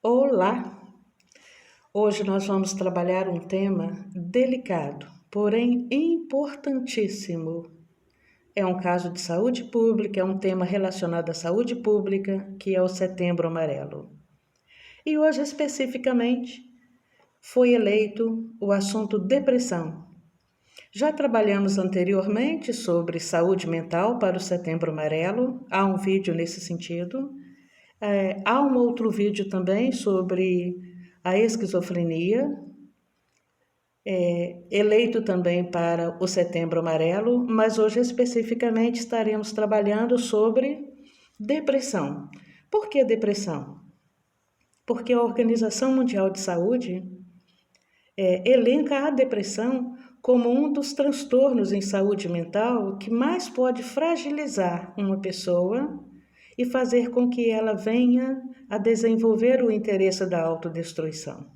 Olá! Hoje nós vamos trabalhar um tema delicado, porém importantíssimo. É um caso de saúde pública, é um tema relacionado à saúde pública, que é o Setembro Amarelo. E hoje, especificamente, foi eleito o assunto depressão. Já trabalhamos anteriormente sobre saúde mental para o Setembro Amarelo, há um vídeo nesse sentido. Há um outro vídeo também sobre a esquizofrenia, eleito também para o Setembro Amarelo, mas hoje especificamente estaremos trabalhando sobre depressão. Por que depressão? Porque a Organização Mundial de Saúde elenca a depressão como um dos transtornos em saúde mental que mais pode fragilizar uma pessoa e fazer com que ela venha a desenvolver o interesse da autodestruição.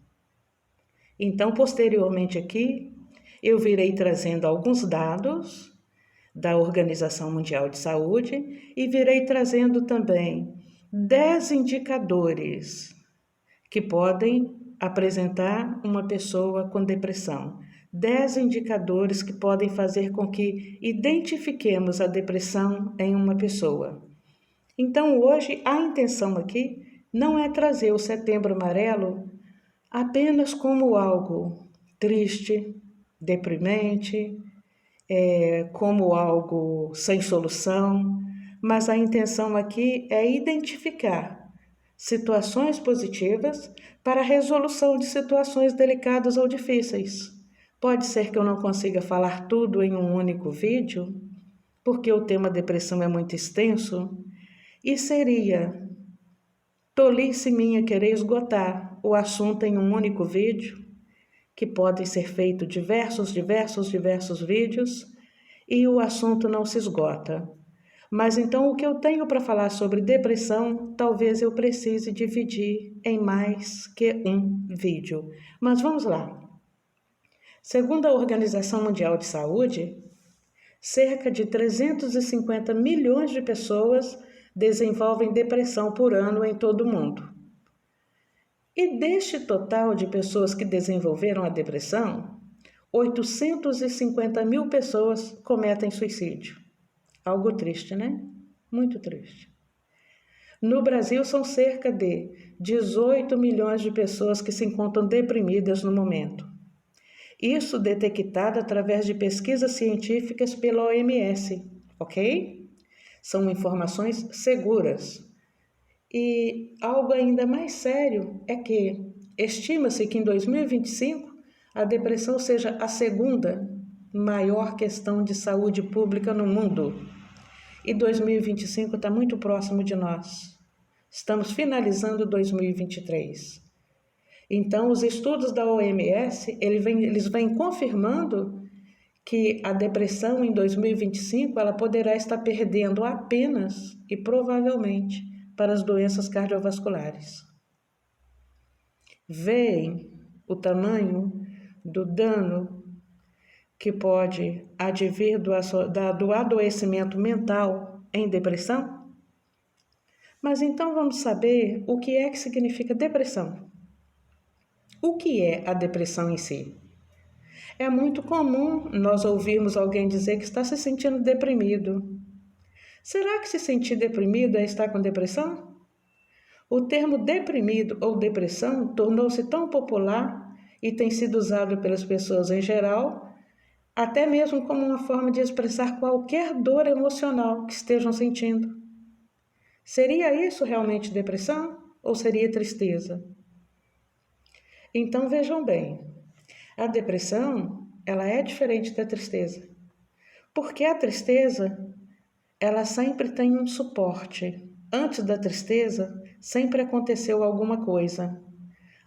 Então, posteriormente aqui, eu virei trazendo alguns dados da Organização Mundial de Saúde e virei trazendo também 10 indicadores que podem apresentar uma pessoa com depressão. 10 indicadores que podem fazer com que identifiquemos a depressão em uma pessoa. Então, hoje, a intenção aqui não é trazer o Setembro Amarelo apenas como algo triste, deprimente, como algo sem solução, mas a intenção aqui é identificar situações positivas para a resolução de situações delicadas ou difíceis. Pode ser que eu não consiga falar tudo em um único vídeo, porque o tema depressão é muito extenso, e seria tolice minha querer esgotar o assunto em um único vídeo, que podem ser feitos diversos vídeos, e o assunto não se esgota. Mas então o que eu tenho para falar sobre depressão, talvez eu precise dividir em mais que um vídeo. Mas vamos lá. Segundo a Organização Mundial de Saúde, cerca de 350 milhões de pessoas desenvolvem depressão por ano em todo o mundo. E deste total de pessoas que desenvolveram a depressão, 850 mil pessoas cometem suicídio. Algo triste, né? Muito triste. No Brasil, são cerca de 18 milhões de pessoas que se encontram deprimidas no momento. Isso detectado através de pesquisas científicas pela OMS, ok? São informações seguras. E algo ainda mais sério é que estima-se que em 2025 a depressão seja a segunda maior questão de saúde pública no mundo. E 2025 está muito próximo de nós. Estamos finalizando 2023. Então, os estudos da OMS, eles vêm confirmando que a depressão em 2025 ela poderá estar perdendo apenas e provavelmente para as doenças cardiovasculares. Veem o tamanho do dano que pode advir do adoecimento mental em depressão? Mas então vamos saber o que é que significa depressão. O que é a depressão em si? É muito comum nós ouvirmos alguém dizer que está se sentindo deprimido. Será que se sentir deprimido é estar com depressão? O termo deprimido ou depressão tornou-se tão popular e tem sido usado pelas pessoas em geral, até mesmo como uma forma de expressar qualquer dor emocional que estejam sentindo. Seria isso realmente depressão ou seria tristeza? Então vejam bem, a depressão ela é diferente da tristeza, porque a tristeza ela sempre tem um suporte. Antes da tristeza, sempre aconteceu alguma coisa.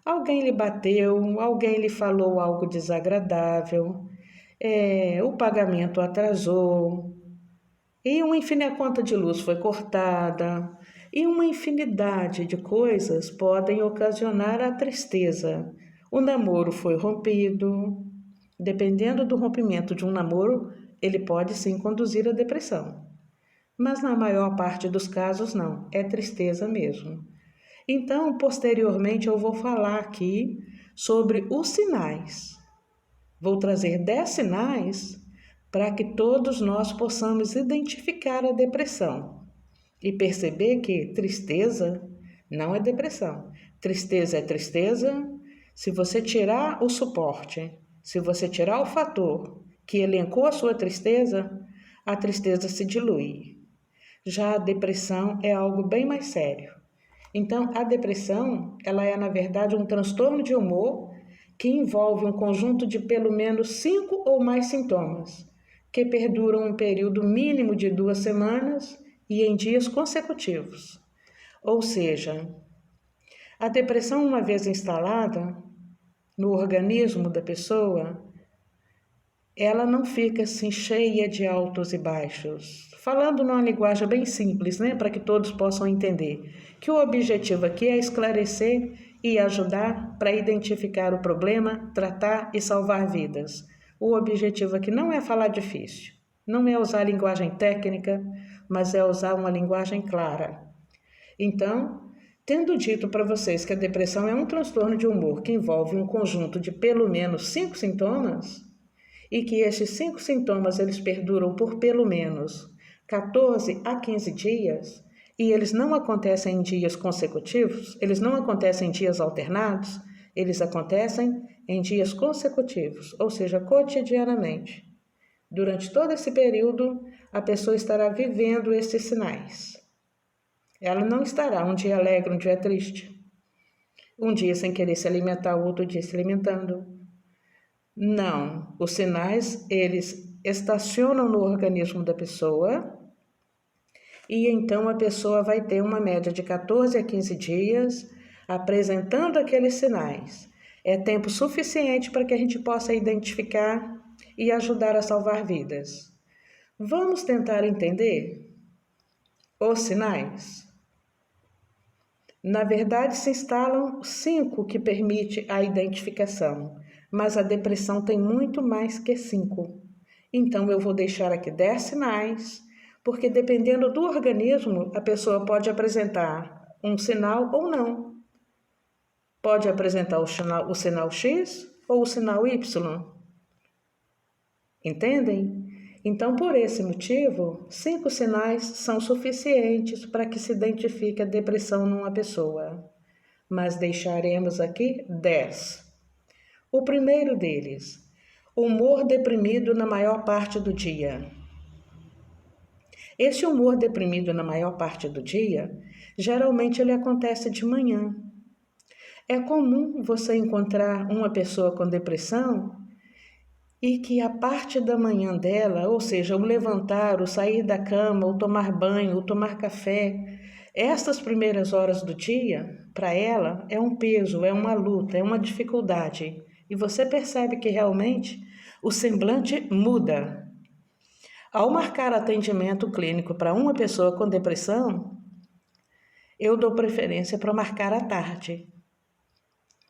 Alguém lhe bateu, alguém lhe falou algo desagradável, o pagamento atrasou, e a conta de luz foi cortada, e uma infinidade de coisas podem ocasionar a tristeza. O namoro foi rompido. Dependendo do rompimento de um namoro, ele pode sim conduzir à depressão. Mas na maior parte dos casos não, é tristeza mesmo. Então, posteriormente, eu vou falar aqui sobre os sinais. Vou trazer 10 sinais para que todos nós possamos identificar a depressão e perceber que tristeza não é depressão. Tristeza é tristeza. Se você tirar o suporte, se você tirar o fator que elencou a sua tristeza, a tristeza se dilui. Já a depressão é algo bem mais sério. Então, a depressão, ela é, na verdade, um transtorno de humor que envolve um conjunto de pelo menos 5 ou mais sintomas, que perduram um período mínimo de 2 semanas e em dias consecutivos. Ou seja, a depressão, uma vez instalada no organismo da pessoa, ela não fica assim cheia de altos e baixos. Falando numa linguagem bem simples, né, para que todos possam entender, que o objetivo aqui é esclarecer e ajudar para identificar o problema, tratar e salvar vidas. O objetivo aqui não é falar difícil, não é usar linguagem técnica, mas é usar uma linguagem clara. Então, tendo dito para vocês que a depressão é um transtorno de humor que envolve um conjunto de pelo menos 5 sintomas, e que estes 5 sintomas eles perduram por pelo menos 14 a 15 dias, e eles não acontecem em dias consecutivos, eles não acontecem em dias alternados, eles acontecem em dias consecutivos, ou seja, cotidianamente. Durante todo esse período, a pessoa estará vivendo esses sinais. Ela não estará um dia alegre, um dia triste, um dia sem querer se alimentar, outro dia se alimentando. Não, os sinais, eles estacionam no organismo da pessoa e então a pessoa vai ter uma média de 14 a 15 dias apresentando aqueles sinais. É tempo suficiente para que a gente possa identificar e ajudar a salvar vidas. Vamos tentar entender os sinais? Na verdade, se instalam 5 que permite a identificação, mas a depressão tem muito mais que 5. Então, eu vou deixar aqui 10 sinais, porque dependendo do organismo, a pessoa pode apresentar um sinal ou não. Pode apresentar o sinal X ou o sinal Y. Entendem? Então, por esse motivo, 5 sinais são suficientes para que se identifique a depressão numa pessoa. Mas deixaremos aqui 10. O primeiro deles, humor deprimido na maior parte do dia. Esse humor deprimido na maior parte do dia, geralmente ele acontece de manhã. É comum você encontrar uma pessoa com depressão e que a parte da manhã dela, ou seja, o levantar, o sair da cama, o tomar banho, o tomar café, estas primeiras horas do dia, para ela, é um peso, é uma luta, é uma dificuldade. E você percebe que realmente o semblante muda. Ao marcar atendimento clínico para uma pessoa com depressão, eu dou preferência para marcar à tarde,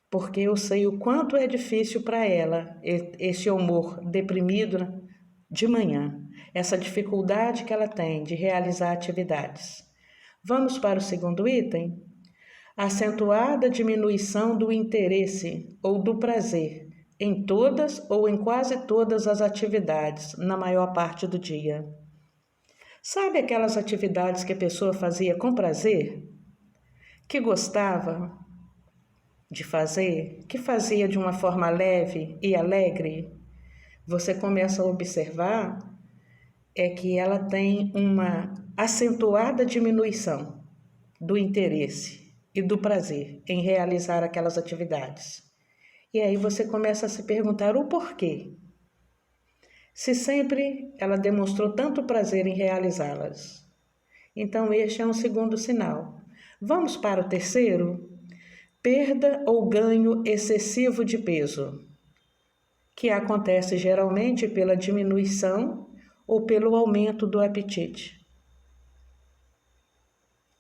porque eu sei o quanto é difícil para ela esse humor deprimido de manhã, essa dificuldade que ela tem de realizar atividades. Vamos para o segundo item? Acentuada diminuição do interesse ou do prazer em todas ou em quase todas as atividades, na maior parte do dia. Sabe aquelas atividades que a pessoa fazia com prazer? Que gostava de fazer, que fazia de uma forma leve e alegre? Você começa a observar que ela tem uma acentuada diminuição do interesse e do prazer em realizar aquelas atividades. E aí você começa a se perguntar o porquê. Se sempre ela demonstrou tanto prazer em realizá-las. Então este é um segundo sinal. Vamos para o terceiro? Perda ou ganho excessivo de peso, que acontece geralmente pela diminuição ou pelo aumento do apetite.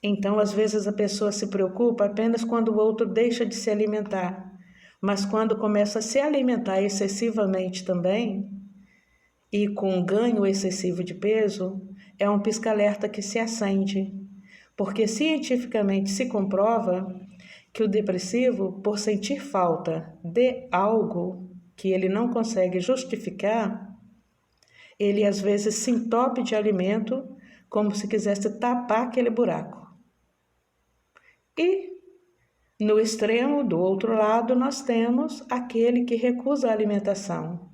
Então, às vezes a pessoa se preocupa apenas quando o outro deixa de se alimentar, mas quando começa a se alimentar excessivamente também, e com ganho excessivo de peso, é um pisca-alerta que se acende, porque cientificamente se comprova que o depressivo, por sentir falta de algo que ele não consegue justificar, ele às vezes se entope de alimento como se quisesse tapar aquele buraco. E no extremo, do outro lado, nós temos aquele que recusa a alimentação.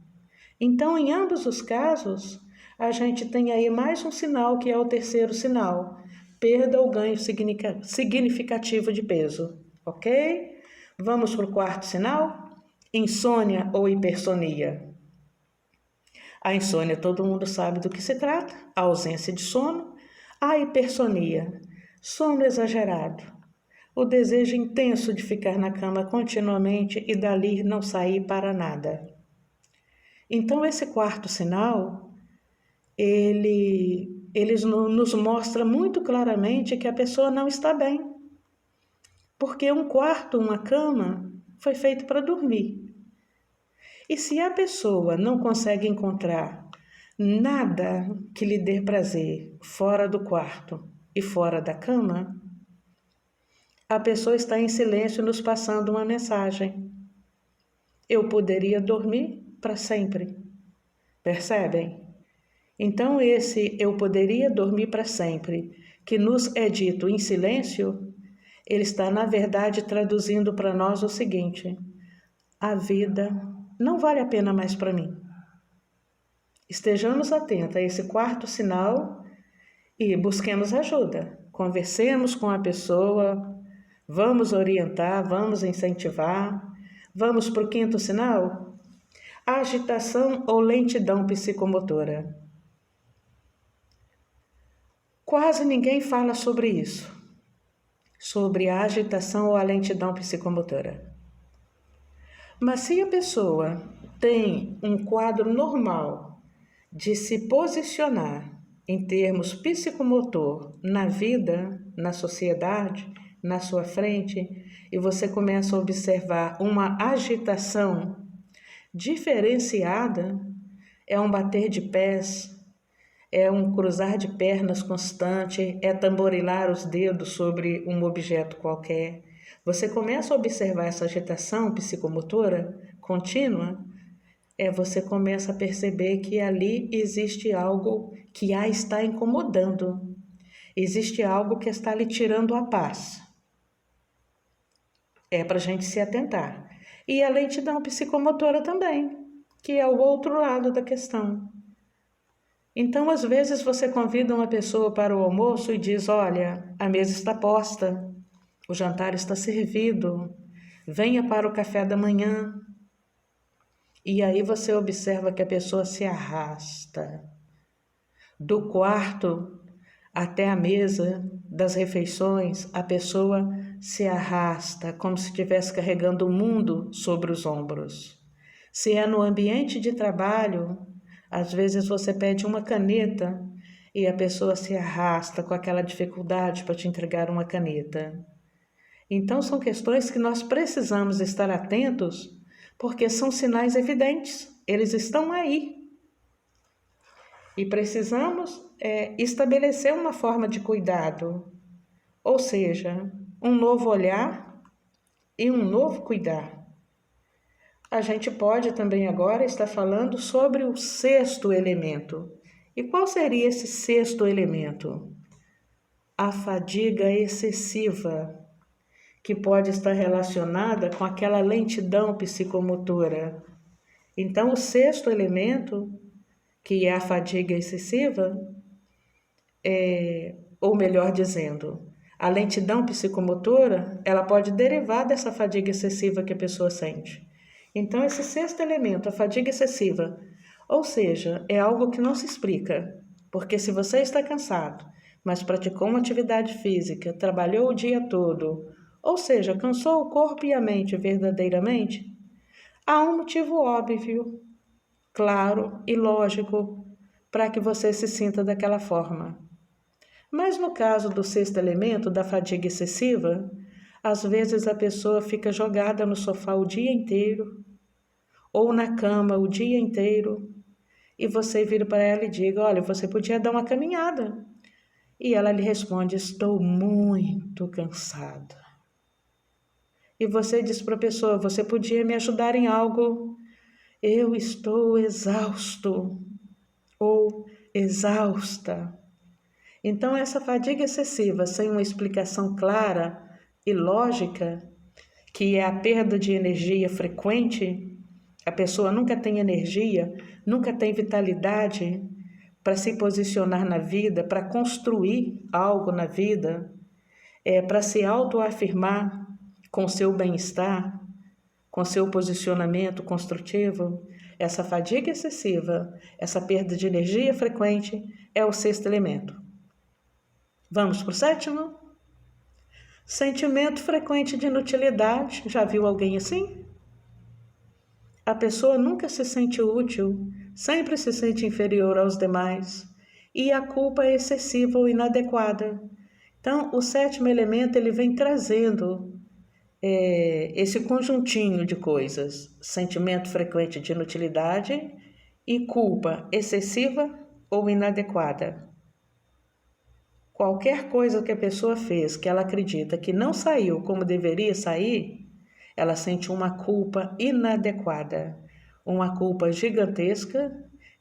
Então, em ambos os casos, a gente tem aí mais um sinal que é o terceiro sinal, perda ou ganho significativo de peso, ok? Vamos para o quarto sinal? Insônia ou hipersonia. A insônia, todo mundo sabe do que se trata, a ausência de sono. A hipersonia, sono exagerado, o desejo intenso de ficar na cama continuamente e dali não sair para nada. Então, esse quarto sinal, ele nos mostra muito claramente que a pessoa não está bem. Porque um quarto, uma cama, foi feito para dormir. E se a pessoa não consegue encontrar nada que lhe dê prazer fora do quarto e fora da cama, a pessoa está em silêncio nos passando uma mensagem. Eu poderia dormir para sempre. Percebem? Então esse eu poderia dormir para sempre, que nos é dito em silêncio, ele está na verdade traduzindo para nós o seguinte: a vida não vale a pena mais para mim. Estejamos atentos a esse quarto sinal e busquemos ajuda. Conversemos com a pessoa, vamos orientar, vamos incentivar. Vamos para o quinto sinal? Agitação ou lentidão psicomotora. Quase ninguém fala sobre isso, sobre a agitação ou a lentidão psicomotora. Mas se a pessoa tem um quadro normal de se posicionar em termos psicomotor na vida, na sociedade, na sua frente, e você começa a observar uma agitação diferenciada, é um bater de pés, é um cruzar de pernas constante, é tamborilar os dedos sobre um objeto qualquer. Você começa a observar essa agitação psicomotora contínua, você começa a perceber que ali existe algo que a está incomodando, existe algo que está lhe tirando a paz. É para a gente se atentar. E a lentidão psicomotora também, que é o outro lado da questão. Então, às vezes, você convida uma pessoa para o almoço e diz: olha, a mesa está posta, o jantar está servido, venha para o café da manhã. E aí você observa que a pessoa se arrasta do quarto até a mesa das refeições, a pessoa se arrasta como se estivesse carregando o mundo sobre os ombros. Se é no ambiente de trabalho, às vezes você pede uma caneta e a pessoa se arrasta com aquela dificuldade para te entregar uma caneta. Então são questões que nós precisamos estar atentos, porque são sinais evidentes, eles estão aí. E precisamos estabelecer uma forma de cuidado, ou seja, um novo olhar e um novo cuidar. A gente pode também agora estar falando sobre o sexto elemento. E qual seria esse sexto elemento? A fadiga excessiva, que pode estar relacionada com aquela lentidão psicomotora. Então, o sexto elemento, que é a fadiga excessiva, ou melhor dizendo, a lentidão psicomotora, ela pode derivar dessa fadiga excessiva que a pessoa sente. Então, esse sexto elemento, a fadiga excessiva, ou seja, é algo que não se explica, porque se você está cansado, mas praticou uma atividade física, trabalhou o dia todo, ou seja, cansou o corpo e a mente verdadeiramente, há um motivo óbvio, claro e lógico para que você se sinta daquela forma. Mas no caso do sexto elemento, da fadiga excessiva, às vezes a pessoa fica jogada no sofá o dia inteiro, ou na cama o dia inteiro, e você vira para ela e diga: olha, você podia dar uma caminhada. E ela lhe responde: estou muito cansada. e você diz para a pessoa: você podia me ajudar em algo? Eu estou exausto ou exausta. Então, essa fadiga excessiva, sem uma explicação clara e lógica, que é a perda de energia frequente, a pessoa nunca tem energia, nunca tem vitalidade para se posicionar na vida, para construir algo na vida, para se autoafirmar com seu bem-estar, com seu posicionamento construtivo. Essa fadiga excessiva, essa perda de energia frequente é o sexto elemento. Vamos para o sétimo? Sentimento frequente de inutilidade. Já viu alguém assim? A pessoa nunca se sente útil, sempre se sente inferior aos demais, e a culpa é excessiva ou inadequada. Então, o sétimo elemento ele vem trazendo esse conjuntinho de coisas: sentimento frequente de inutilidade e culpa excessiva ou inadequada. Qualquer coisa que a pessoa fez que ela acredita que não saiu como deveria sair, ela sente uma culpa inadequada, uma culpa gigantesca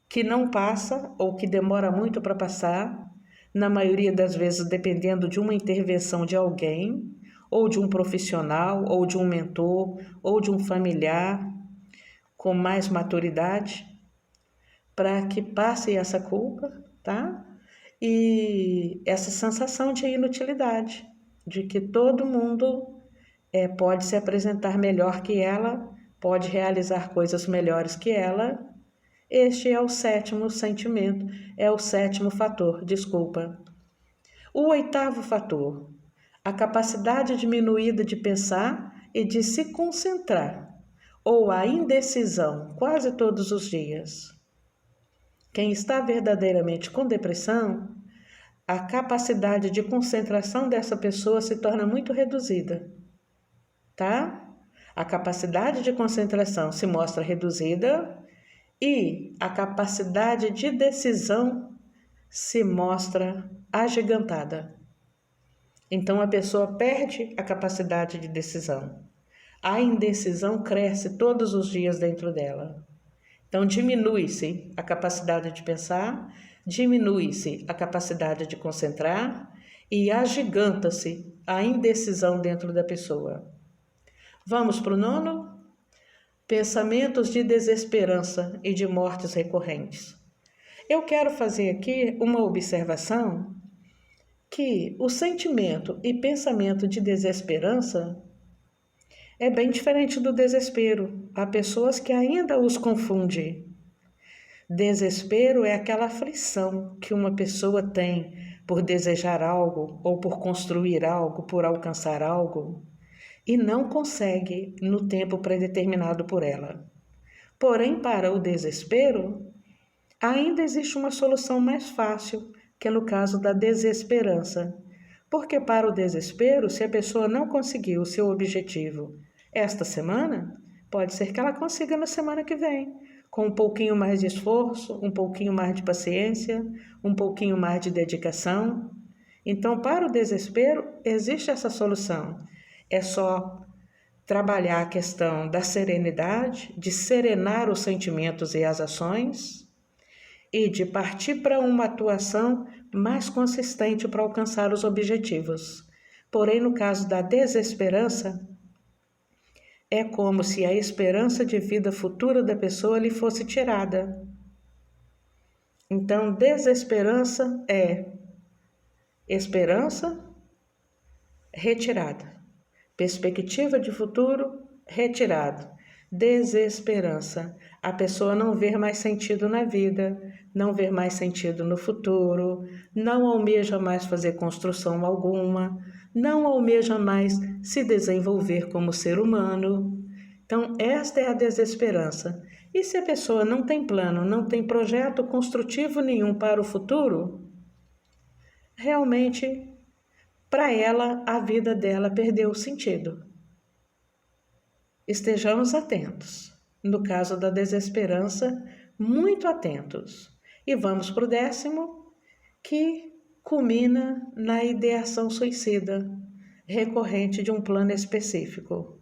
que não passa ou que demora muito para passar, na maioria das vezes dependendo de uma intervenção de alguém, ou de um profissional, ou de um mentor, ou de um familiar com mais maturidade, para que passe essa culpa, tá? E essa sensação de inutilidade, de que todo mundo pode se apresentar melhor que ela, pode realizar coisas melhores que ela. Este é o sétimo sentimento, é o sétimo fator, desculpa. O oitavo fator, a capacidade diminuída de pensar e de se concentrar, ou a indecisão, quase todos os dias. Quem está verdadeiramente com depressão, a capacidade de concentração dessa pessoa se torna muito reduzida, tá? A capacidade de concentração se mostra reduzida e a capacidade de decisão se mostra agigantada. Então a pessoa perde a capacidade de decisão. A indecisão cresce todos os dias dentro dela. Então diminui-se a capacidade de pensar, diminui-se a capacidade de concentrar e agiganta-se a indecisão dentro da pessoa. Vamos para o nono? Pensamentos de desesperança e de mortes recorrentes. Eu quero fazer aqui uma observação que o sentimento e pensamento de desesperança é bem diferente do desespero. Há pessoas que ainda os confundem. Desespero é aquela aflição que uma pessoa tem por desejar algo ou por construir algo, por alcançar algo, e não consegue no tempo predeterminado por ela. Porém, para o desespero, ainda existe uma solução mais fácil, que é no caso da desesperança. Porque para o desespero, se a pessoa não conseguiu o seu objetivo esta semana, pode ser que ela consiga na semana que vem, com um pouquinho mais de esforço, um pouquinho mais de paciência, um pouquinho mais de dedicação. Então, para o desespero, existe essa solução. É só trabalhar a questão da serenidade, de serenar os sentimentos e as ações e de partir para uma atuação mais consistente para alcançar os objetivos. Porém, no caso da desesperança, é como se a esperança de vida futura da pessoa lhe fosse tirada. Então, desesperança é esperança retirada. Perspectiva de futuro retirado. Desesperança. A pessoa não vê mais sentido na vida, não vê mais sentido no futuro, não almeja mais fazer construção alguma, não almeja mais se desenvolver como ser humano. Então, esta é a desesperança. E se a pessoa não tem plano, não tem projeto construtivo nenhum para o futuro, realmente, para ela, a vida dela perdeu o sentido. Estejamos atentos. No caso da desesperança, muito atentos. E vamos para o 10º, que culmina na ideação suicida, recorrente de um plano específico.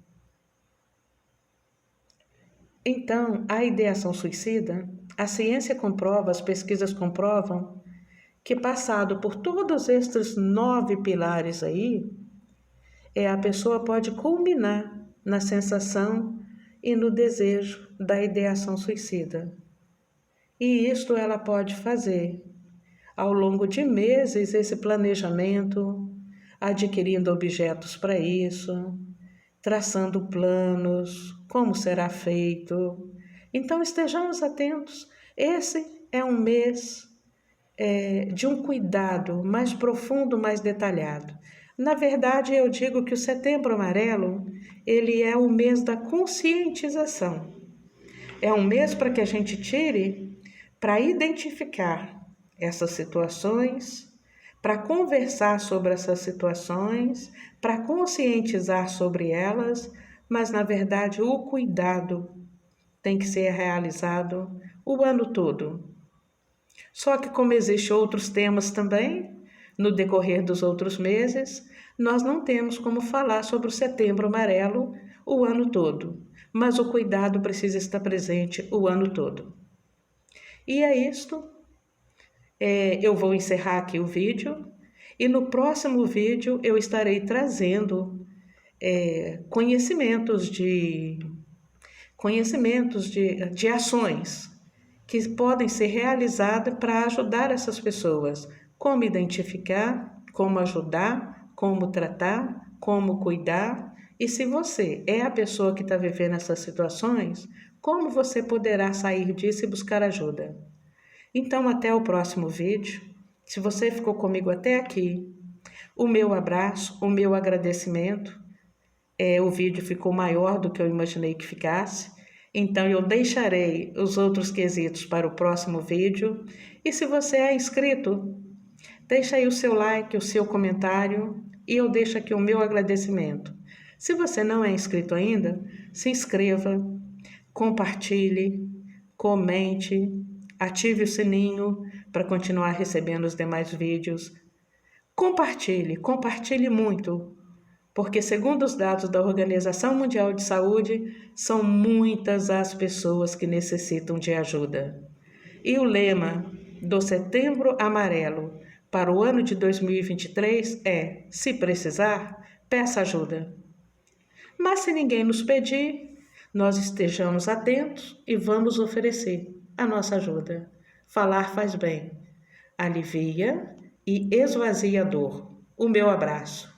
Então, a ideação suicida, a ciência comprova, as pesquisas comprovam, que passado por todos estes 9 pilares aí, a pessoa pode culminar na sensação e no desejo da ideação suicida. E isto ela pode fazer ao longo de meses, esse planejamento, adquirindo objetos para isso, traçando planos, como será feito. Então estejamos atentos. Esse é um mês de um cuidado mais profundo, mais detalhado. Na verdade, eu digo que o Setembro Amarelo, ele é o mês da conscientização. É um mês para que a gente tire, para identificar essas situações, para conversar sobre essas situações, para conscientizar sobre elas, mas na verdade o cuidado tem que ser realizado o ano todo. Só que como existem outros temas também, no decorrer dos outros meses, nós não temos como falar sobre o Setembro Amarelo o ano todo, mas o cuidado precisa estar presente o ano todo. E é isto. Eu vou encerrar aqui o vídeo e no próximo vídeo eu estarei trazendo conhecimentos de ações que podem ser realizadas para ajudar essas pessoas. Como identificar, como ajudar, como tratar, como cuidar. E se você é a pessoa que está vivendo essas situações, como você poderá sair disso e buscar ajuda? Então, até o próximo vídeo. Se você ficou comigo até aqui, o meu abraço, o meu agradecimento. O vídeo ficou maior do que eu imaginei que ficasse, então eu deixarei os outros quesitos para o próximo vídeo. E se você é inscrito, deixa aí o seu like, o seu comentário e eu deixo aqui o meu agradecimento. Se você não é inscrito ainda, se inscreva, compartilhe, comente, ative o sininho para continuar recebendo os demais vídeos. Compartilhe muito, porque segundo os dados da Organização Mundial de Saúde, são muitas as pessoas que necessitam de ajuda. E o lema do Setembro Amarelo para o ano de 2023 é: se precisar, peça ajuda. Mas se ninguém nos pedir, nós estejamos atentos e vamos oferecer a nossa ajuda. Falar faz bem, alivia e esvazia a dor. O meu abraço.